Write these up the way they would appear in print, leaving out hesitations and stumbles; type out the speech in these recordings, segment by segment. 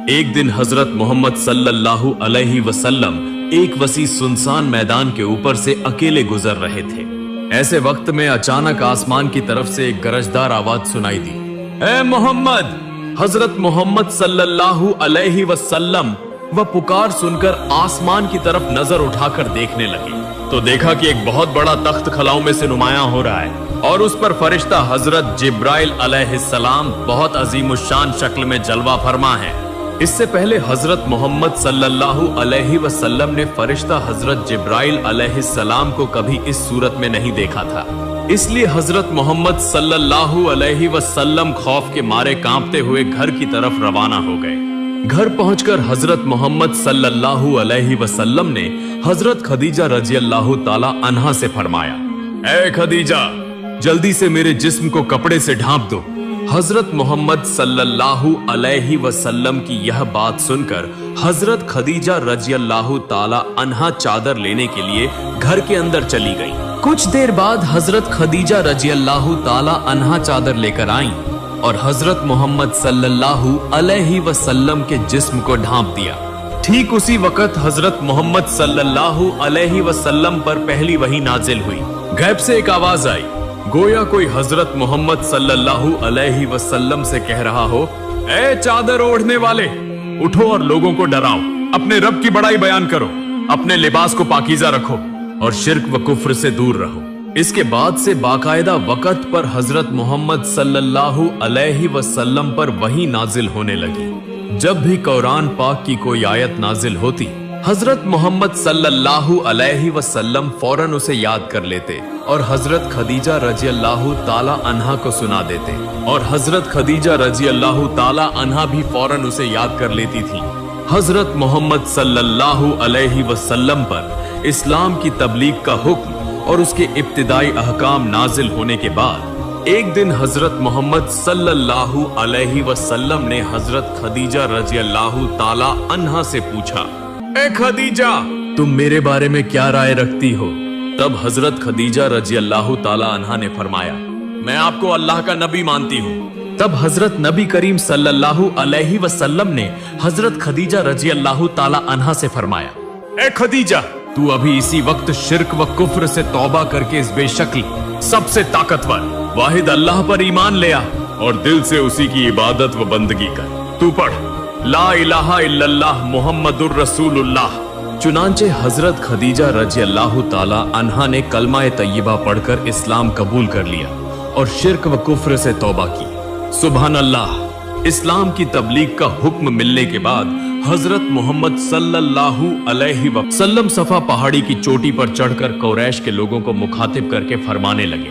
एक दिन हजरत मोहम्मद सल्लल्लाहु अलैहि वसल्लम एक वसी सुनसान मैदान के ऊपर से अकेले गुजर रहे थे। ऐसे वक्त में अचानक आसमान की तरफ से एक गरजदार आवाज सुनाई दी, ए मोहम्मद! हजरत मोहम्मद सल्लल्लाहु अलैहि वसल्लम वह पुकार सुनकर आसमान की तरफ नजर उठाकर देखने लगे तो देखा कि एक बहुत बड़ा तख्त खलाओं में से नुमायां हो रहा है और उस पर फरिश्ता हजरत जिब्राइल अलैहिस्सलाम बहुत अजीमुश्शान शक्ल में जलवा फरमा है। इससे पहले हजरत मोहम्मद सल्लल्लाहु अलैहि वसल्लम ने फरिश्ता हजरत जिब्राइल अलैहिस्सलाम को कभी इस सूरत में नहीं देखा था, इसलिए हजरत मोहम्मद सल्लल्लाहु अलैहि वसल्लम खौफ के मारे कांपते हुए घर की तरफ रवाना हो गए। घर पहुंचकर हजरत मोहम्मद सल्लल्लाहु अलैहि वसल्लम ने हजरत खदीजा रज़ियल्लाहु ताला अन्हा से फरमाया, ए खदीजा, जल्दी से मेरे जिस्म को कपड़े से ढांप दो। हजरत मोहम्मद सल्लल्लाहु अलैहि वसल्लम की यह बात सुनकर हजरत खदीजा रज़ियल्लाहु ताला अन्हा चादर लेने के लिए घर के अंदर चली गई। कुछ देर बाद हजरत खदीजा रज़ियल्लाहु ताला अन्हा चादर लेकर आईं और हजरत मोहम्मद सल्लल्लाहु अलैहि वसल्लम के जिस्म को ढांप दिया। ठीक उसी वक्त हजरत मोहम्मद सल्लल्लाहु अलैहि वसल्लम पर पहली वही नाजिल हुई। गैब से एक आवाज आई, गोया कोई हजरत मोहम्मद सल्लल्लाहु अलैहि वसल्लम से कह रहा हो, ए चादर ओढ़ने वाले, उठो और लोगों को डराओ, अपने रब की बड़ाई बयान करो, अपने लिबास को पाकीज़ा रखो और शिर्क व कुफ्र से दूर रहो। इसके बाद से बाकायदा वक़्त पर हजरत मोहम्मद सल्लल्लाहु अलैहि वसल्लम पर वही नाजिल होने लगी। जब भी कुरान पाक की कोई आयत नाजिल होती, हजरत मोहम्मद सल्लल्लाहु अलैहि वसल्लम फौरन उसे याद कर लेते और हजरत खदीजा रज़ियल्लाहु ताला अन्हा को सुना देते और हजरत खदीजा रज़ियल्लाहु ताला अन्हा भी फौरन उसे याद कर लेती थी। हजरत मोहम्मद सल्लल्लाहु अलैहि वसल्लम पर इस्लाम की तबलीग का हुक्म और उसके इब्तिदाई अहकाम नाजिल होने के बाद एक दिन हजरत मोहम्मद सल्लल्लाहु अलैहि वसल्लम ने हजरत खदीजा रज़ियल्लाहु ताला अन्हा से पूछा, ए खदीजा, तुम मेरे बारे में क्या राय रखती हो? तब हजरत खदीजा रज़ियल्लाहु ताला अन्हा ने फरमाया, मैं आपको अल्लाह का नबी मानती हूँ। तब हजरत नबी करीम सल्लल्लाहु अलैहि वसल्लम ने हजरत खदीजा रज़ियल्लाहु ताला अन्हा से फरमाया, ए खदीजा, तू अभी इसी वक्त शिर्क व कुफ्र से तौबा करके इस बेशक्ल सबसे ताकतवर वाहिद अल्लाह पर ईमान ले आ और दिल से उसी की इबादत व बंदगी कर। तू पढ़, ला इलाहा इल्लल्लाह मुहम्मदुर रसूलुल्लाह। चुनांचे हजरत खदीजा रज़ियल्लाहु ताला अन्हा ने कलमा तय्यबा पढ़कर इस्लाम कबूल कर लिया और शिर्क व कुफ्र से तौबा की। सुभान अल्लाह। इस्लाम की तबलीग का हुक्म मिलने के बाद हजरत मोहम्मद सल्लल्लाहु अलैहि वसल्लम सफा पहाड़ी की चोटी पर चढ़कर कुरैश के लोगों को मुखातिब करके फरमाने लगे,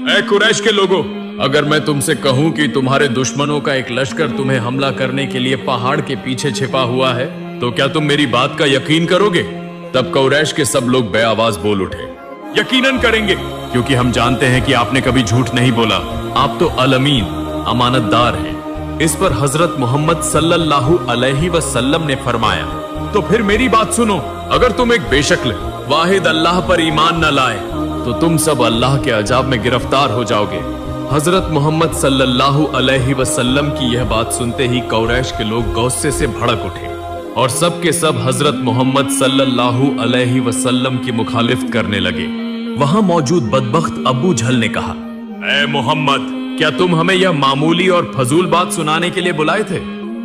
ए कुरैश के लोगों, अगर मैं तुमसे कहूं कि तुम्हारे दुश्मनों का एक लश्कर तुम्हें हमला करने के लिए पहाड़ के पीछे छिपा हुआ है, तो क्या तुम मेरी बात का यकीन करोगे? तब कुरैश के सब लोग बेआवाज बोल उठे, यकीनन करेंगे, क्योंकि हम जानते हैं कि आपने कभी झूठ नहीं बोला, आप तो अल-अमीन, अमानतदार हैं। इस पर हजरत मोहम्मद सल्लल्लाहु अलैहि वसल्लम ने फरमाया, तो फिर मेरी बात सुनो, अगर तुम एक बेशक्ल वाहिद अल्लाह पर ईमान न लाए तो तुम सब अल्लाह के अजाब में गिरफ्तार हो जाओगे। हजरत मोहम्मद सल्लल्लाहु अलैहि वसल्लम की यह बात सुनते ही कुरैश के लोग गुस्से से भड़क उठे और सब के सब हजरत मोहम्मद सल्लल्लाहु अलैहि वसल्लम की मुखालिफत करने लगे। वहां मौजूद बदबख्त अबू झल ने कहा, ए मोहम्मद, क्या तुम हमें यह मामूली और फजूल बात सुनाने के लिए बुलाए थे?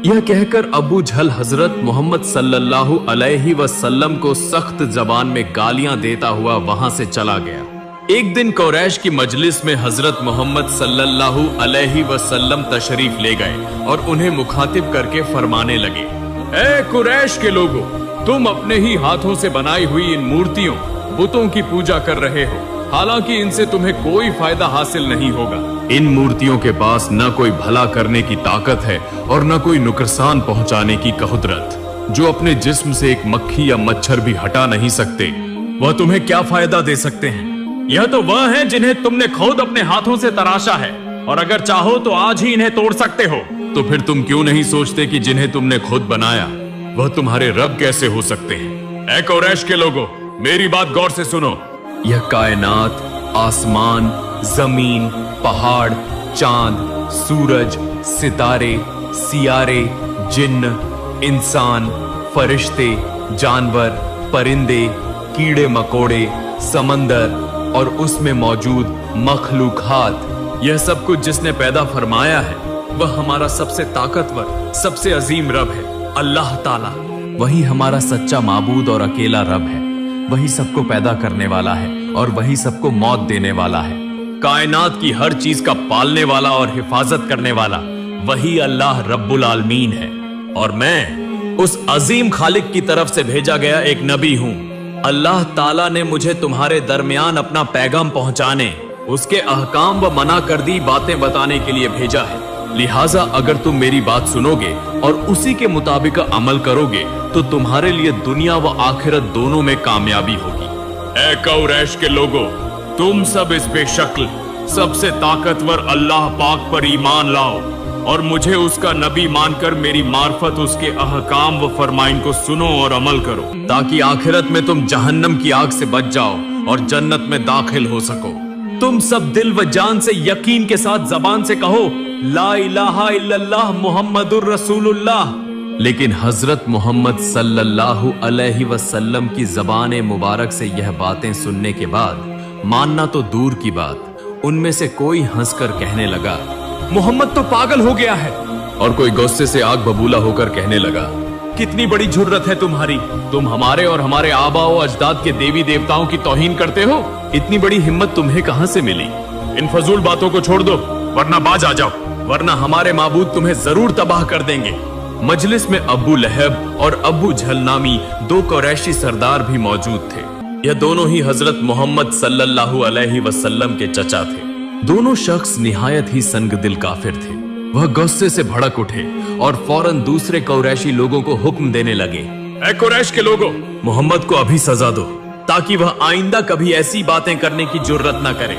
यह कहकर अबू झल हजरत मोहम्मद सल्लल्लाहु अलैहि वसल्लम को सख्त जबान में गालियां देता हुआ वहां से चला गया। एक दिन कुरैश की मजलिस में हजरत मोहम्मद सल्लल्लाहु अलैहि वसल्लम तशरीफ ले गए और उन्हें मुखातिब करके फरमाने लगे, ए कुरैश के लोगों, तुम अपने ही हाथों से बनाई हुई इन मूर्तियों, बुतों की पूजा कर रहे हो, हालांकि इनसे तुम्हें कोई फायदा हासिल नहीं होगा। इन मूर्तियों के पास न कोई भला करने की ताकत है और न कोई नुकसान पहुंचाने की कुदरत। जो अपने जिस्म से एक मक्खी या मच्छर भी हटा नहीं सकते, वह तुम्हें क्या फायदा दे सकते हैं? यह तो वह हैं जिन्हें तुमने खुद अपने हाथों से तराशा है, और अगर चाहो तो आज ही इन्हें तोड़ सकते हो। तो फिर तुम क्यों नहीं सोचते कि जिन्हें तुमने खुद बनाया वह तुम्हारे रब कैसे हो सकते हैं? ऐ कुरैश के लोगों, मेरी बात गौर से सुनो। यह कायनात, आसमान, जमीन, पहाड़, चांद, सूरज, सितारे, सियारे, जिन्न, इंसान, फरिश्ते, जानवर, परिंदे, कीड़े मकोड़े, समंदर और उसमें मौजूद मखलूकात, यह सब कुछ जिसने पैदा फरमाया है वह हमारा सबसे ताकतवर, सबसे अजीम रब है, अल्लाह ताला। वही हमारा सच्चा माबूद और अकेला रब है। वही सबको पैदा करने वाला है और वही सबको मौत देने वाला है। कायनात की हर चीज का पालने वाला और हिफाजत करने वाला वही अल्लाह रब्बुल आलमीन है। और मैं उस अजीम खालिक की तरफ से भेजा गया एक नबी हूँ। अल्लाह ताला ने मुझे तुम्हारे दरमियान अपना पैगाम पहुंचाने, उसके अहकाम व मना कर दी बातें बताने के लिए भेजा है। लिहाजा अगर तुम मेरी बात सुनोगे और उसी के मुताबिक अमल करोगे तो तुम्हारे लिए दुनिया व आखिरत दोनों में कामयाबी होगी। ऐ कुरैश के लोगों, तुम सब इस बेशक्ल सबसे ताकतवर अल्लाह पाक पर ईमान लाओ और मुझे उसका नबी मानकर मेरी मार्फत उसके अहकाम व फरमाइन को सुनो और अमल करो, ताकि आखिरत में तुम जहन्नम की आग से बच जाओ और जन्नत में दाखिल हो सको। तुम सब दिल व जान से यकीन के साथ जबान से कहो ला इलाहा इल्लल्लाह मुहम्मदुर रसूलुल्लाह। लेकिन हजरत मोहम्मद सल्लल्लाहु अलैहि वसल्लम की जबान मुबारक से यह बातें सुनने के बाद मानना तो दूर की बात, उनमें से कोई हंसकर कहने लगा मोहम्मद तो पागल हो गया है, और कोई गुस्से से आग बबूला होकर कहने लगा कितनी बड़ी जुर्रत है तुम्हारी, तुम हमारे और हमारे आबा व अजदाद के देवी देवताओं की तौहीन करते हो। इतनी बड़ी हिम्मत तुम्हें कहां से मिली? इन फजूल बातों को छोड़ दो वरना बाज आ जाओ, वरना हमारे माबूद तुम्हें जरूर तबाह कर देंगे। मजलिस में अबू लहब और अबू झल नामी दो कुरैशी सरदार भी मौजूद थे। यह दोनों ही हजरत मोहम्मद सल्लल्लाहु अलैहि वसल्लम के चचा थे। दोनों शख्स निहायत ही संगदिल काफिर थे। वह गुस्से से भड़क उठे और फौरन दूसरे कुरैशी लोगों को हुक्म देने लगे, ऐ कुरैश के लोगों, मोहम्मद को अभी सजा दो ताकि वह आइंदा कभी ऐसी बातें करने की जुर्रत न करे।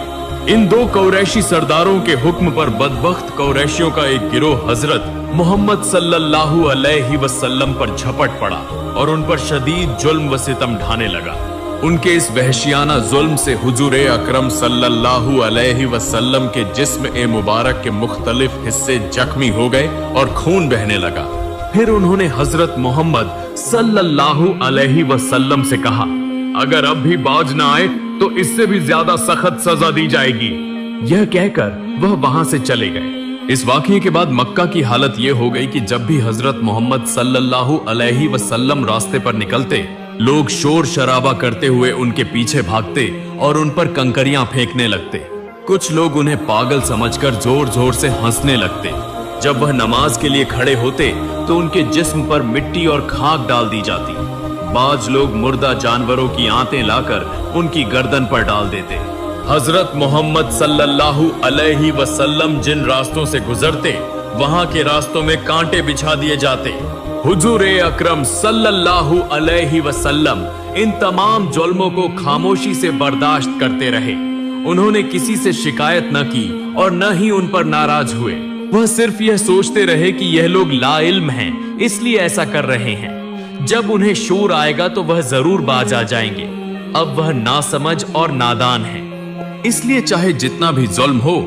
इन दो कुरैशी सरदारों के हुक्म पर बदबख्त कुरैशियों का एक गिरोह हजरत मोहम्मद सल्लल्लाहु अलैहि वसल्लम पर झपट पड़ा और उन पर शदीद जुल्म व सितम ढाने लगा। उनके इस वहशियाना जुल्म से हुजूर अकरम सल्लल्लाहु अलैहि वसल्लम के जिस्म ए मुबारक के मुख्तलिफ हिस्से जख्मी हो गए और खून बहने लगा। फिर उन्होंने हजरत मोहम्मद सल्लल्लाहु अलैहि वसल्लम से कहा, अगर अब भी बाज न आए तो इससे भी ज्यादा सख्त सजा दी जाएगी। यह कहकर वह वहां से चले गए। इस वाकये के बाद मक्का की हालत यह हो गई कि जब भी हजरत मोहम्मद सल्लल्लाहु अलैहि वसल्लम रास्ते पर निकलते, लोग शोर शराबा करते हुए उनके पीछे भागते और उन पर कंकरियां फेंकने लगते। कुछ लोग उन्हें पागल समझकर जोर जोर से हंसने लगते। जब वह नमाज के लिए खड़े होते तो उनके जिस्म पर मिट्टी और खाक डाल दी जाती। बाज लोग मुर्दा जानवरों की आंतें लाकर उनकी गर्दन पर डाल देते। हजरत मोहम्मद सल्लल्लाहु अलैहि वसल्लम जिन रास्तों से गुजरते, वहां के रास्तों में कांटे बिछा दिए जाते। हुजूर अकरम सल्लल्लाहु अलैहि वसल्लम इन तमाम जुल्मों को खामोशी से बर्दाश्त करते रहे। उन्होंने किसी से शिकायत न की और न ही उन पर नाराज हुए। वह सिर्फ यह सोचते रहे कि यह लोग लाइल्म हैं, इसलिए ऐसा कर रहे हैं। जब उन्हें शूर आएगा तो वह जरूर बाज आ जाएंगे। अब वह नासमझ और नादान है, इसलिए चाहे जितना भी जुल्म हो,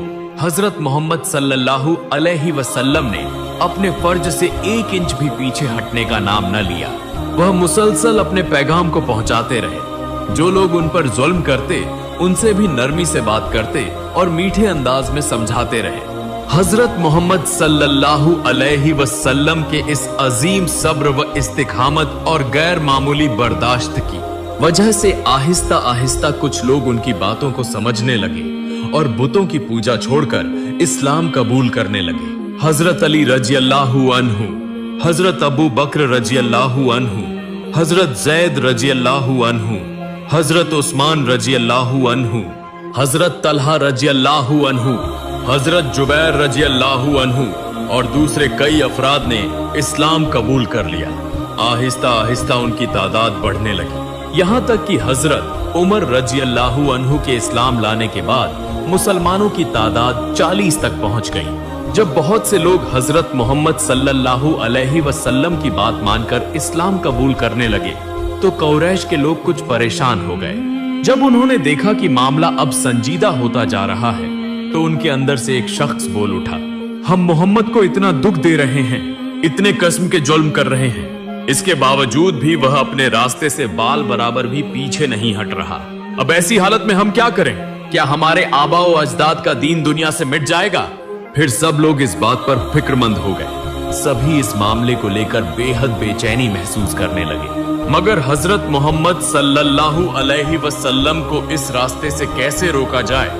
हजरत मोहम्मद सल्लल्लाहु अलैहि वसल्लम ने अपने फर्ज से 1 इंच भी पीछे हटने का नाम न लिया। वह मुसलसल अपने पैगाम को पहुंचाते रहे। जो लोग उन पर जुल्म करते, उनसे भी नरमी से बात करते और मीठे अंदाज में समझाते रहे। हजरत मोहम्मद सल्लल्लाहु अलैहि वसल्लम के इस अजीम सब्र व इस्तिकामत और गैर मामूली बर्दाश्त की वजह से आहिस्ता आहिस्ता कुछ लोग उनकी बातों को समझने लगे और बुतों की पूजा छोड़कर इस्लाम कबूल करने लगे। हजरत अली रजियल्लाहु अन्हु, हजरत अबू बकर रजियल्लाहु अन्हु, हजरत जैद रजियल्लाहु अन्हु, हजरत उस्मान रजियल्लाहु अन्हु, हजरत तलहा रजियल्लाहु अन्हु, हजरत जुबैर रजियल्लाहु अन्हु और दूसरे कई अफराद ने इस्लाम कबूल कर लिया। आहिस्ता आहिस्ता उनकी तादाद बढ़ने लगी, यहाँ तक कि हजरत उमर रजियल्लाहु अन्हु के इस्लाम लाने के बाद मुसलमानों की तादाद 40 तक पहुंच गई। जब बहुत से लोग हजरत मोहम्मद सल्लल्लाहु अलैहि वसल्लम की बात मानकर इस्लाम कबूल करने लगे तो कुरैश के लोग कुछ परेशान हो गए। जब उन्होंने देखा कि मामला अब संजीदा होता जा रहा है तो उनके अंदर से एक शख्स बोल उठा, हम मोहम्मद को इतना दुख दे रहे हैं, इतने किस्म के जुल्म कर रहे हैं, इसके बावजूद भी वह अपने रास्ते से बाल बराबर भी पीछे नहीं हट रहा। अब ऐसी हालत में हम क्या करें? क्या हमारे आबा व अजदाद का दीन दुनिया से मिट जाएगा? फिर सब लोग इस बात पर फिक्रमंद हो गए। सभी इस मामले को लेकर बेहद बेचैनी महसूस करने लगे। मगर हजरत मोहम्मद सल्लल्लाहु अलैहि वसल्लम को इस रास्ते से कैसे रोका जाए,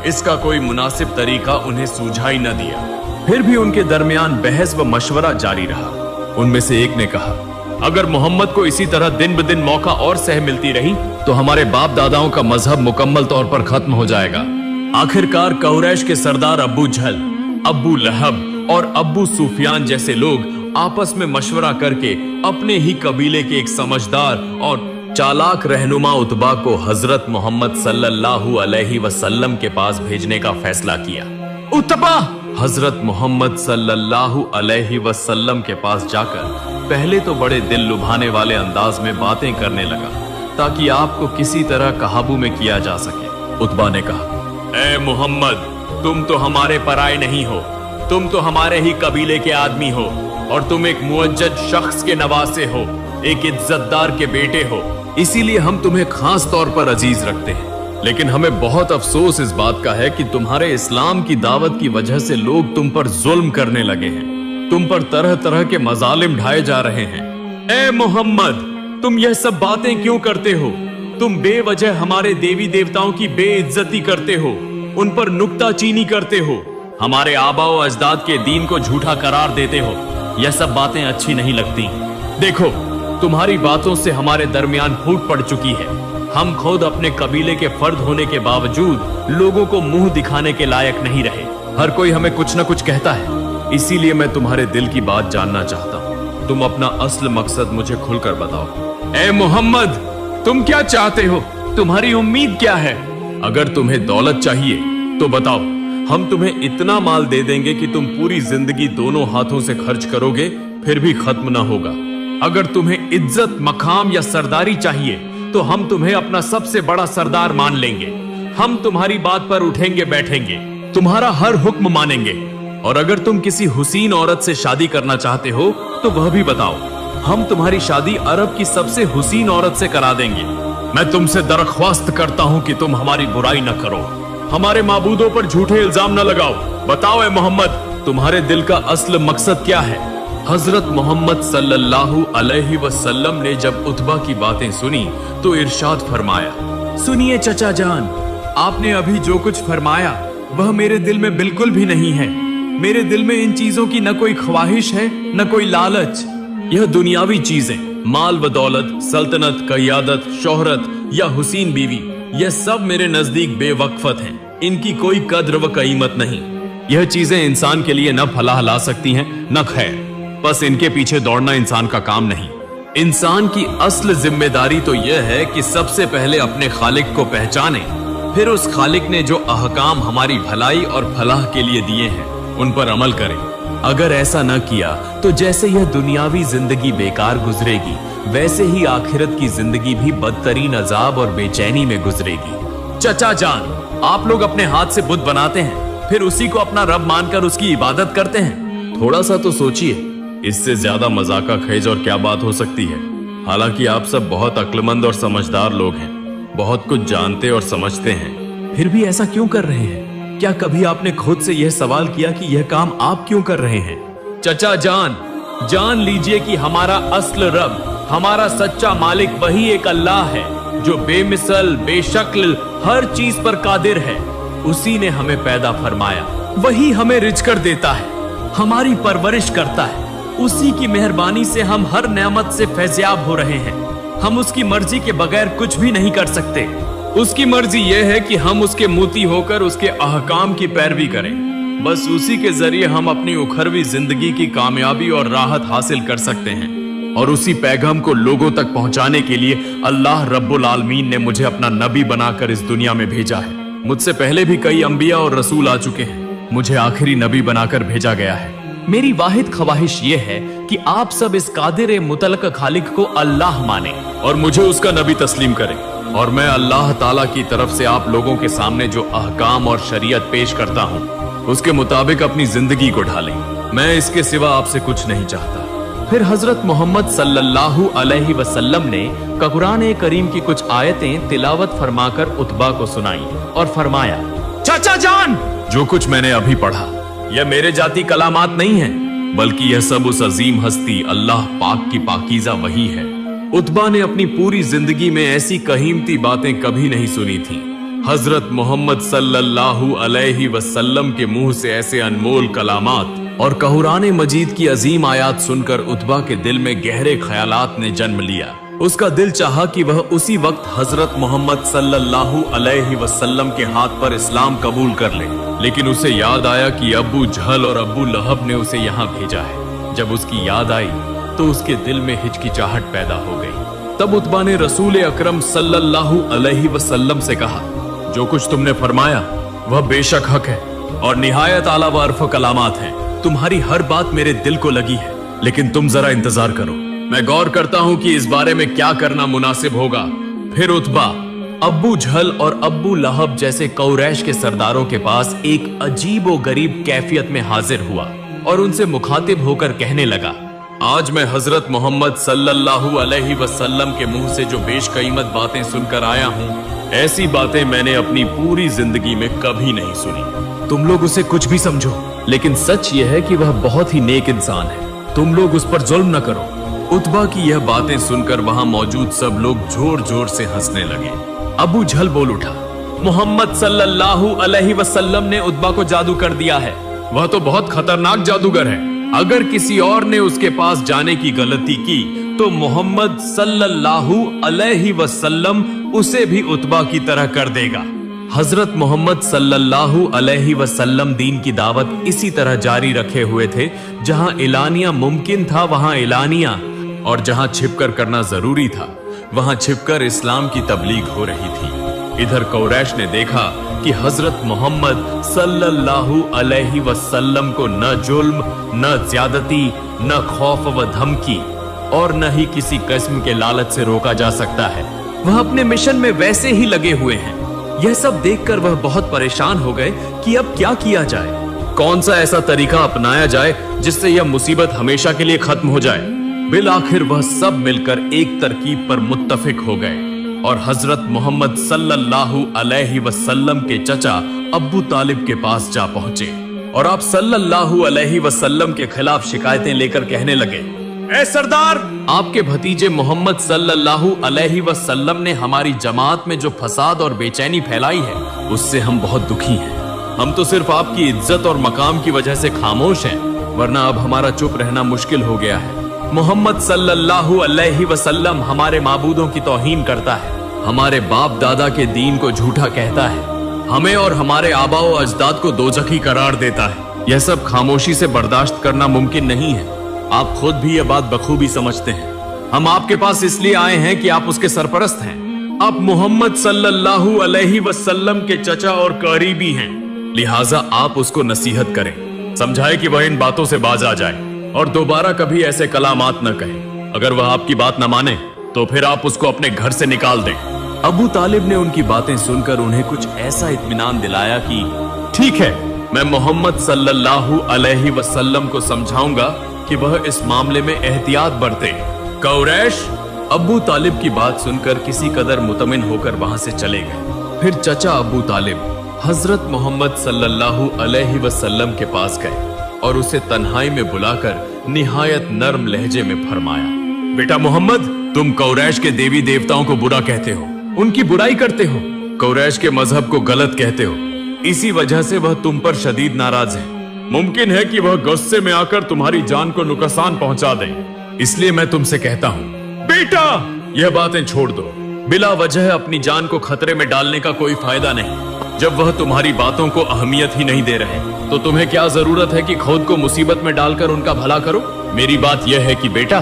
इसका कोई मुनासिब तरीका उन्हें सूझाई न दिया। फिर भी उनके दरमियान बहस व मशवरा जारी रहा। उनमें से एक ने कहा, अगर मोहम्मद को इसी तरह दिन ब दिन मौका और सह मिलती रही तो हमारे बाप दादाओं का मजहब मुकम्मल तौर पर खत्म हो जाएगा। आखिरकार कुरैश के सरदार अबू जहल, अबू लहब और अबू सुफियान जैसे लोग आपस में मशवरा करके अपने ही कबीले के एक समझदार और चालाक रहनुमा उतबा को हजरत मोहम्मद सल्लल्लाहु अलैहि वसल्लम के पास भेजने का फैसला किया। उतबा हजरत मोहम्मद सल्लल्लाहु अलैहि वसल्लम के पास जाकर पहले तो बड़े दिल लुभाने वाले अंदाज में बातें करने लगा ताकि आपको किसी तरह काबू में किया जा सके। उतबा ने कहा, ए मोहम्मद, तुम तो हमारे पराए नहीं हो, तुम तो हमारे ही कबीले के आदमी हो और तुम एक मुअज्जज शख्स के नवासे हो, एक इज्जतदार के बेटे हो, इसीलिए हम तुम्हें खास तौर पर अजीज रखते हैं। लेकिन हमें बहुत अफसोस इस बात का है कि तुम्हारे इस्लाम की दावत की वजह से लोग तुम पर जुल्म करने लगे हैं, तुम पर तरह तरह के मजालिम ढाए जा रहे हैं। ए मोहम्मद, तुम यह सब बातें क्यों करते हो? तुम बेवजह हमारे देवी देवताओं की बेइज्जती करते हो, उन पर नुक्ताचीनी करते हो, हमारे आबा व अजदाद के दीन को झूठा करार देते हो। यह सब बातें अच्छी नहीं लगती। देखो, तुम्हारी बातों से हमारे दरमियान फूट पड़ चुकी है। हम खुद अपने कबीले के फर्द होने के बावजूद लोगों को मुंह दिखाने के लायक नहीं रहे। हर कोई हमें कुछ न कुछ कहता है, इसीलिए मैं तुम्हारे दिल की बात जानना चाहता हूँ। तुम अपना असल मकसद मुझे खुलकर बताओ। ए मोहम्मद, तुम क्या चाहते हो? तुम्हारी उम्मीद क्या है? अगर तुम्हें दौलत चाहिए तो बताओ, हम तुम्हें इतना माल दे देंगे कि तुम पूरी जिंदगी दोनों हाथों से खर्च करोगे फिर भी खत्म ना होगा। अगर तुम्हें इज्जत, मकाम या सरदारी चाहिए तो हम तुम्हें अपना सबसे बड़ा सरदार मान लेंगे। हम तुम्हारी बात पर उठेंगे बैठेंगे, तुम्हारा हर हुक्म मानेंगे। और अगर तुम किसी हुसीन औरत से शादी करना चाहते हो तो वह भी बताओ, हम तुम्हारी शादी अरब की सबसे हुसीन औरत से करा देंगे। मैं तुमसे दरख्वास्त करता हूँ कि तुम हमारी बुराई न करो, हमारे माबूदों पर झूठे इल्जाम न लगाओ। बताओ ए मोहम्मद, तुम्हारे दिल का असल मकसद क्या है? हजरत मोहम्मद सल्लल्लाहु अलैहि वसल्लम ने जब उतबा की बातें सुनी तो इरशाद फरमाया, सुनिए चचा जान, आपने अभी जो कुछ फरमाया वह मेरे दिल में बिल्कुल भी नहीं है। मेरे दिल में इन चीजों की न कोई ख्वाहिश है न कोई लालच। यह दुनियावी चीजें, माल व दौलत, सल्तनत, क़यादत, शोहरत या हुसीन बीवी, यह सब मेरे नजदीक बेवक्फत हैं। इनकी कोई कद्र व कीमत नहीं। यह चीजें इंसान के लिए न फलाह ला सकती हैं न खैर। बस इनके पीछे दौड़ना इंसान का काम नहीं। इंसान की असल जिम्मेदारी तो यह है कि सबसे पहले अपने खालिक को पहचाने, फिर उस खालिक ने जो अहकाम हमारी भलाई और फलाह के लिए दिए हैं उन पर अमल करें। अगर ऐसा न किया तो जैसे यह दुनियावी जिंदगी बेकार गुजरेगी, वैसे ही आखिरत की जिंदगी भी बदतरीन अजाब और बेचैनी में गुजरेगी। चचा जान, आप लोग अपने हाथ से बुत बनाते हैं, फिर उसी को अपना रब मानकर उसकी इबादत करते हैं। थोड़ा सा तो सोचिए, इससे ज्यादा मजाका खेज और क्या बात हो सकती है। हालांकि आप सब बहुत अक्लमंद और समझदार लोग हैं, बहुत कुछ जानते और समझते हैं, फिर भी ऐसा क्यों कर रहे हैं? क्या कभी आपने खुद से यह सवाल किया कि यह काम आप क्यों कर रहे हैं? चचा जान, जान लीजिए कि हमारा असल रब, हमारा सच्चा मालिक वही एक अल्लाह है जो बेमिसल, बेशक्ल, हर चीज पर कादिर है। उसी ने हमें पैदा फरमाया, वही हमें रिज़्क़ देता है, हमारी परवरिश करता है। उसी की मेहरबानी से हम हर नेमत से फैज़याब हो रहे हैं। हम उसकी मर्जी के बगैर कुछ भी नहीं कर सकते। उसकी मर्जी यह है कि हम उसके मोती होकर उसके अहकाम की पैरवी करें। बस उसी के जरिए हम अपनी उखरवी जिंदगी की कामयाबी और राहत हासिल कर सकते हैं। और उसी पैगाम को लोगों तक पहुंचाने के लिए अल्लाह रब्बुल आलमीन ने मुझे अपना नबी बनाकर इस दुनिया में भेजा है। मुझसे पहले भी कई अंबिया और रसूल आ चुके हैं, मुझे आखिरी नबी बनाकर भेजा गया है। मेरी वाहिद ख्वाहिश ये है कि आप सब इस कादिर मुतलक खालिक को अल्लाह माने और मुझे उसका नबी तस्लीम करें। और मैं अल्लाह ताला की तरफ से आप लोगों के सामने जो अहकाम और शरीयत पेश करता हूँ उसके मुताबिक अपनी जिंदगी को ढालें। मैं इसके सिवा आपसे कुछ नहीं चाहता। फिर हजरत मोहम्मद सल्लल्लाहु अलैहि वसल्लम ने कुरान करीम की कुछ आयतें तिलावत फरमाकर उतबा को सुनाई और फरमाया, चाचा जान, जो कुछ मैंने अभी पढ़ा यह मेरे जाती कलामात नहीं है, बल्कि यह सब उस अजीम हस्ती अल्लाह पाक की पाकीज़ा वही है। उतबा ने अपनी पूरी जिंदगी में ऐसी कीमती बातें कभी नहीं सुनी थी। हजरत मोहम्मद सल्लल्लाहु अलैहि वसल्लम के मुंह से ऐसे अनमोल कलामात और कुरान मजीद की अजीम आयात सुनकर उतबा के दिल में गहरे ख्यालात ने जन्म लिया। उसका दिल चाहा कि वह उसी वक्त हजरत मोहम्मद सल्लल्लाहु अलैहि वसल्लम के हाथ पर इस्लाम कबूल कर ले, लेकिन उसे याद आया कि अबू जहल और अबू लहब ने उसे यहाँ भेजा है। जब उसकी याद आई तो उसके दिल में हिचकिचाहट पैदा हो गई। तब उतबा ने रसूल अकरम सल्लल्लाहु अलैहि वसल्लम से कहा, जो कुछ तुमने फरमाया वह बेशक हक है और निहायत आला व अरफ कलामात है। तुम्हारी हर बात मेरे दिल को लगी है, लेकिन तुम जरा इंतजार करो, मैं गौर करता हूँ कि इस बारे में क्या करना मुनासिब होगा। फिर उतबा अब्बू जहल और अब्बू लहब जैसे कुरैश के सरदारों के पास एक अजीब व गरीब कैफियत में हाजिर हुआ और उनसे मुखातिब होकर कहने लगा, आज मैं हजरत मोहम्मद सल्लल्लाहु अलैहि वसल्लम के मुंह से जो बेशकीमत बातें सुनकर आया हूँ, ऐसी बातें मैंने अपनी पूरी जिंदगी में कभी नहीं सुनी। तुम लोग उसे कुछ भी समझो, लेकिन सच यह है कि वह बहुत ही नेक इंसान है। तुम लोग उस पर जुल्म न करो। उतबा की यह बातें सुनकर वहां मौजूद सब लोग जोर जोर से हंसने लगे। अबू जहल बोल उठा, मोहम्मद सल्लल्लाहु अलैहि वसल्लम ने उतबा को जादू कर दिया है। वह तो बहुत खतरनाक जादूगर है। अगर किसी और ने उसके पास जाने की गलती की तो मोहम्मद सल्लल्लाहु अलैहि वसल्लम उसे भी उतबा की तरह कर देगा। हजरत मोहम्मद सल्लल्लाहु अलैहि वसल्लम दीन की दावत इसी तरह जारी रखे हुए थे। जहां एलानिया मुमकिन था वहां एलानिया, और जहां छिपकर करना जरूरी था वहां छिपकर इस्लाम की तबलीग हो रही थी। इधर कुरैश ने देखा कि हजरत मोहम्मद सल्लल्लाहु अलैहि वसल्लम को न जुल्म, न ज्यादती, न खौफ व धमकी और न ही किसी किस्म के लालच से रोका जा सकता है। वह अपने मिशन में वैसे ही लगे हुए हैं। यह सब देखकर वह बहुत परेशान हो गए कि अब क्या किया जाए, कौन सा ऐसा तरीका अपनाया जाए जिससे यह मुसीबत हमेशा के लिए खत्म हो जाए। बिल आखिर वह सब मिलकर एक तरकीब पर मुत्तफिक हो गए और हजरत मोहम्मद सल्लल्लाहु अलैहि वसल्लम के चचा अब्बू तालिब के पास जा पहुंचे और आप सल्लल्लाहु अलैहि वसल्लम के खिलाफ शिकायतें लेकर कहने लगे, ऐ सरदार, आपके भतीजे मोहम्मद सल्लल्लाहु अलैहि वसल्लम ने हमारी जमात में जो फसाद और बेचैनी फैलाई है उससे हम बहुत दुखी हैं। हम तो सिर्फ आपकी इज्जत और मकाम की वजह से खामोश हैं, वरना अब हमारा चुप रहना मुश्किल हो गया है। मोहम्मद सल्लल्लाहु अलैहि वसल्लम हमारे माबूदों की तौहीन करता है, हमारे बाप दादा के दीन को झूठा कहता है, हमें और हमारे आबाओ अजदाद को दोजखी करार देता है। यह सब खामोशी से बर्दाश्त करना मुमकिन नहीं है। आप खुद भी यह बात बखूबी समझते हैं। हम आपके पास इसलिए आए हैं कि आप उसके सरपरस्त हैं। आप मोहम्मद सल्लल्लाहु अलैहि वसल्लम के चचा और करीबी हैं, लिहाजा आप उसको नसीहत करें, समझाएं कि वह इन बातों से बाज आ जाए और दोबारा कभी ऐसे कलामात न कहे। अगर वह आपकी बात न माने तो फिर आप उसको अपने घर से निकाल दें। अबू तालिब ने उनकी बातें सुनकर उन्हें कुछ ऐसा इत्मीनान दिलाया कि ठीक है, मैं मोहम्मद सल्लल्लाहु अलैहि वसल्लम को समझाऊंगा कि वह इस मामले में एहतियात बरते। कुरैश अबू तालिब की बात सुनकर किसी कदर मुतमिन होकर वहां से चले गए। फिर चचा अबू तालिब हजरत मोहम्मद सल्लल्लाहु अलैहि वसल्लम के पास गए और उसे तन्हाई में बुलाकर निहायत नर्म लहजे में फरमाया, बेटा मोहम्मद, तुम कुरैश के देवी देवताओं को बुरा कहते हो, उनकी बुराई करते हो, कुरैश के मजहब को गलत कहते हो। इसी वजह से वह तुम पर शदीद नाराज है। मुमकिन है कि वह गुस्से में आकर तुम्हारी जान को नुकसान पहुंचा दे। इसलिए मैं तुमसे कहता हूँ, बेटा, यह बातें छोड़ दो। बिला वजह अपनी जान को खतरे में डालने का कोई फायदा नहीं। जब वह तुम्हारी बातों को अहमियत ही नहीं दे रहे तो तुम्हें क्या जरूरत है कि खुद को मुसीबत में डालकर उनका भला करो। मेरी बात यह है कि बेटा,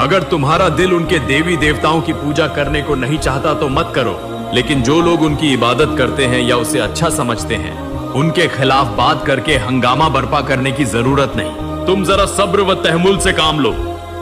अगर तुम्हारा दिल उनके देवी देवताओं की पूजा करने को नहीं चाहता तो मत करो, लेकिन जो लोग उनकी इबादत करते हैं या उसे अच्छा समझते हैं उनके खिलाफ बात करके हंगामा बर्पा करने की जरूरत नहीं। तुम जरा सब्र व तहमुल से काम लो।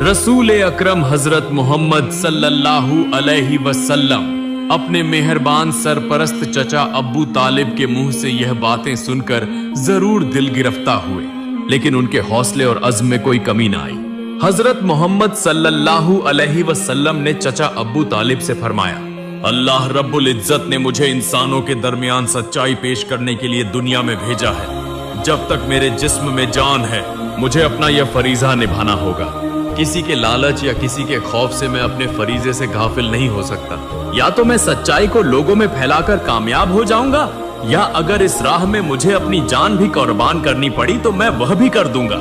रसूल अकरम हजरत मोहम्मद सल्लल्लाहु अलैहि वसल्लम अपने मेहरबान सरपरस्त चचा अब्बू तालिब के मुंह से यह बातें सुनकर जरूर दिल गिरफ्ता हुए, लेकिन उनके हौसले और अज़्म में कोई कमी ना आई। हजरत मोहम्मद सल्लल्लाहु अलैहि वसल्लम ने चचा अब्बू तालिब से फरमाया, अल्लाह रब्बुल इज्जत ने मुझे इंसानों के दरमियान सच्चाई पेश करने के लिए दुनिया में भेजा है। जब तक मेरे जिस्म में जान है मुझे अपना यह फरीजा निभाना होगा। किसी के लालच या किसी के खौफ से मैं अपने फरीजे से गाफिल नहीं हो सकता। या तो मैं सच्चाई को लोगों में फैलाकर कामयाब हो जाऊंगा, या अगर इस राह में मुझे अपनी जान भी कुर्बान करनी पड़ी तो मैं वह भी कर दूंगा।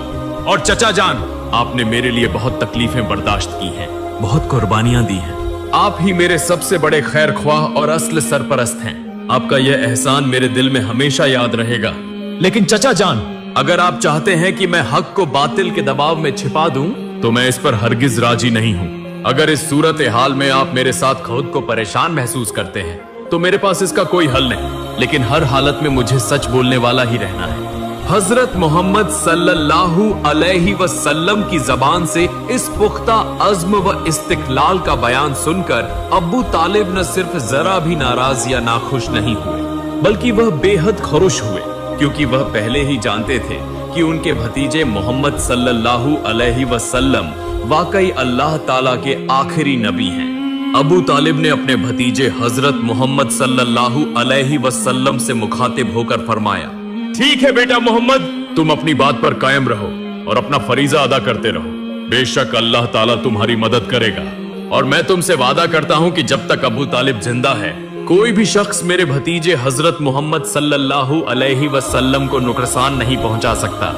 और चचा जान, आपने मेरे लिए बहुत तकलीफें बर्दाश्त की हैं, बहुत कुर्बानियां दी हैं। आप ही मेरे सबसे बड़े खैर ख्वाह और असल सरपरस्त हैं। आपका यह एहसान मेरे दिल में हमेशा याद रहेगा। लेकिन चचा जान, अगर आप चाहते हैं कि मैं हक को बातिल के दबाव में छिपा दूं, तो मैं इस पर हरगिज राजी नहीं हूं। अगर इस सूरत हाल में आप मेरे साथ खुद को परेशान महसूस करते हैं तो मेरे पास इसका कोई हल नहीं, लेकिन हर हालत में मुझे सच बोलने वाला ही रहना है। हजरत मोहम्मद सल्लल्लाहु अलैहि वसल्लम की जबान से इस पुख्ता अज़्म व इस्तिक़लाल का बयान सुनकर अब्बू तालिब न सिर्फ जरा भी नाराज या नाखुश नहीं हुए, बल्कि वह बेहद खुश हुए, क्योंकि वह पहले ही जानते थे कि उनके भतीजे मोहम्मद सल्लल्लाहु अलैहि वसल्लम वाकई अल्लाह ताला के आखिरी नबी हैं। अबू तालिब ने अपने भतीजे हजरत मोहम्मद सल्लल्लाहु अलैहि वसल्लम से मुखातिब होकर फरमाया, ठीक है बेटा मोहम्मद, तुम अपनी बात पर कायम रहो और अपना फरीजा अदा करते रहो। बेशक अल्लाह ताला तुम्हारी मदद करेगा, और मैं तुमसे वादा करता हूं कि जब तक अबू तालिब जिंदा है कोई भी शख्स मेरे भतीजे हजरत मोहम्मद सल्लल्लाहु अलैहि वसल्लम को नुकसान नहीं पहुंचा सकता।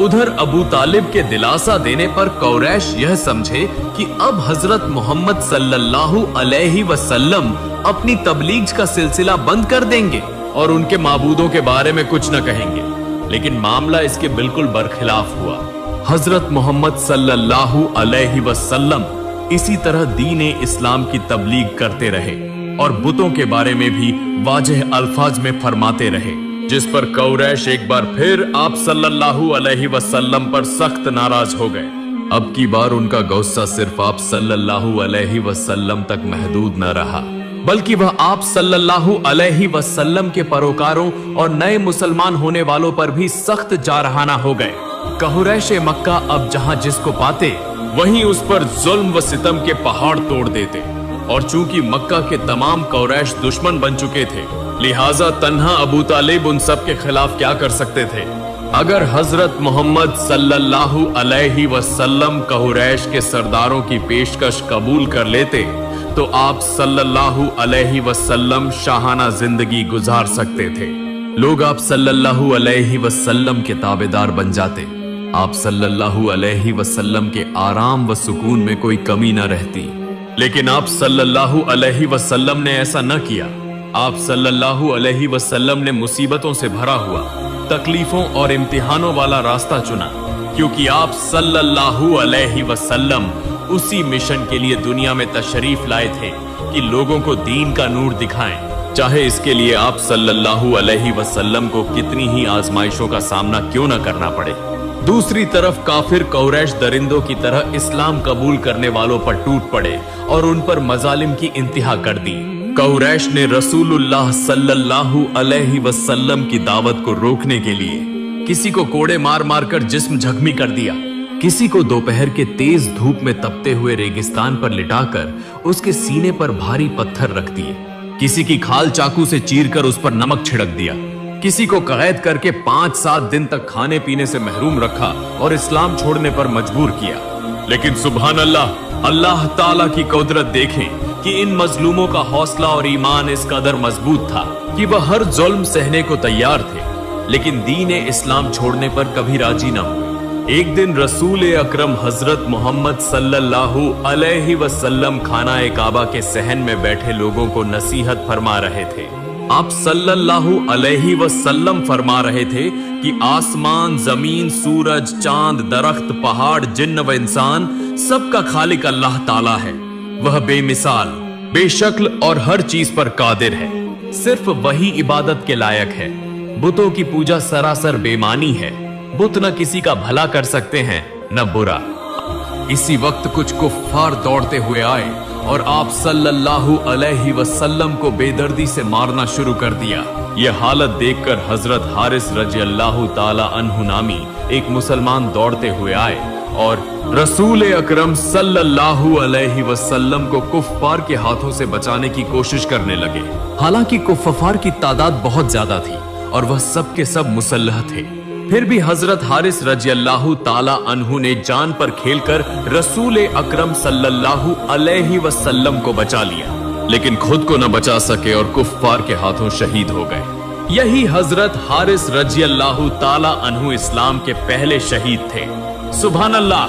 उधर अबू तालिब के दिलासा देने पर कुरैश यह समझे कि अब हजरत मोहम्मद सल्लल्लाहु अलैहि वसल्लम अपनी तबलीग का सिलसिला बंद कर देंगे और उनके माबूदों के बारे में कुछ न कहेंगे, लेकिन मामला इसके बिल्कुल बरखिलाफ हुआ। हजरत मोहम्मद सल्लल्लाहु अलैहि वसल्लम इसी तरह दीन इस्लाम की तबलीग करते रहे और बुतों के बारे में भी वाज़ेह अल्फाज में फरमाते रहे, जिस पर कुरैश एक बार फिर आप सल्लल्लाहु अलैहि वसल्लम पर सख्त नाराज हो गए। अब की बार उनका गुस्सा सिर्फ आप सल्लल्लाहु अलैहि वसल्लम तक महदूद न रहा, बल्कि वह आप सल्लल्लाहु अलैहि वसल्लम के परोकारों और नए मुसलमान होने वालों पर भी सख्त जारहाना हो गए। कुरैश मक्का अब जहां जिसको पाते वहीं उस पर जुल्म व सितम के पहाड़ तोड़ देते, और चूंकि मक्का के तमाम कुरैश दुश्मन बन चुके थे, लिहाजा तन्हा अबू तालिब उन सब के खिलाफ क्या कर सकते थे। अगर हजरत मोहम्मद सल्लल्लाहु अलैहि वसल्लम कुरैश के सरदारों की पेशकश कबूल कर लेते तो आप सल्लल्लाहु अलैहि वसल्लम शाहाना जिंदगी गुजार सकते थे। लोग आप सल्लल्लाहु अलैहि वसल्लम के ताबेदार बन जाते। आप सल्लल्लाहु अलैहि वसल्लम के आराम व सुकून में कोई कमी न रहती, लेकिन आप सल्लल्लाहु अलैहि वसल्लम ने ऐसा न किया। आप सल्लल्लाहु अलैहि वसल्लम ने मुसीबतों से भरा हुआ, तकलीफों और इम्तिहानों वाला रास्ता चुना, क्योंकि आप सल्लल्लाहु अलैहि वसल्लम उसी मिशन के लिए दुनिया में तशरीफ लाए थे कि लोगों को दीन का नूर दिखाएं, चाहे इसके लिए आप सल्लल्लाहु अलैहि वसल्लम को कितनी ही आजमाइशों का सामना क्यों न करना पड़े। दूसरी तरफ काफिर कुरैश दरिंदों की तरह इस्लाम कबूल करने वालों पर टूट पड़े और उन पर मजालिम की इंतहा कर दी। कुरैश ने रसूलुल्लाह सल्लल्लाहु अलैहि वसल्लम की दावत को रोकने के लिए किसी को कोड़े मार मार कर जिस्म जख्मी कर दिया, किसी को दोपहर के तेज धूप में तपते हुए रेगिस्तान पर लिटाकर उसके सीने पर भारी पत्थर रख दिए, किसी की खाल चाकू से चीरकर उस पर नमक छिड़क दिया, किसी को कैद करके 5-7 दिन तक खाने पीने से महरूम रखा और इस्लाम छोड़ने पर मजबूर किया। लेकिन सुभान अल्लाह, अल्लाह ताला की कुदरत देखें कि इन मजलूमों का हौसला और ईमान इस कदर मजबूत था कि वह हर जुल्म सहने को तैयार थे, लेकिन दीन इस्लाम छोड़ने पर कभी राजी न हुए। एक दिन रसूल अकरम हजरत मोहम्मद सल्लल्लाहु अलैहि वसल्लम खाना काबा के सहन में बैठे लोगों को नसीहत फरमा रहे थे। आप सल्लल्लाहु अलैहि वसल्लम फरमा रहे थे कि आसमान, जमीन, सूरज, चांद, दरख्त, पहाड़, जिन्न व इंसान सबका खालिक अल्लाह ताला है। वह बेमिसाल, बेशक्ल और हर चीज पर कादिर है। सिर्फ वही इबादत के लायक है। बुतों की पूजा सरासर बेमानी है। बुत न किसी का भला कर सकते हैं न बुरा। इसी वक्त कुछ कुफ्फार दौड़ते हुए आए और आप सल्लल्लाहु अलैहि वसल्लम को बेदर्दी से मारना शुरू कर दिया। यह हालत देखकर हजरत हारिस रजी अल्लाह ताला अन्हु नामी एक मुसलमान दौड़ते हुए आए और रसूल अकरम सल्लल्लाहु अलैहि वसल्लम को कुफ्फार के हाथों से बचाने की कोशिश करने लगे। हालांकि कुफ्फार की तादाद बहुत ज्यादा थी और वह सब के सब मुसल्लह थे, फिर भी हजरत हारिस रजी अल्लाह ताला अन्हु ने जान पर खेलकर रसूल अकरम सल्लल्लाहु अलैहि वसल्लम को बचा लिया, लेकिन खुद को न बचा सके और कुफ्फार के हाथों शहीद हो गए। यही हजरत हारिस रजी अल्लाह ताला अन्हु इस्लाम के पहले शहीद थे। सुभान अल्लाह।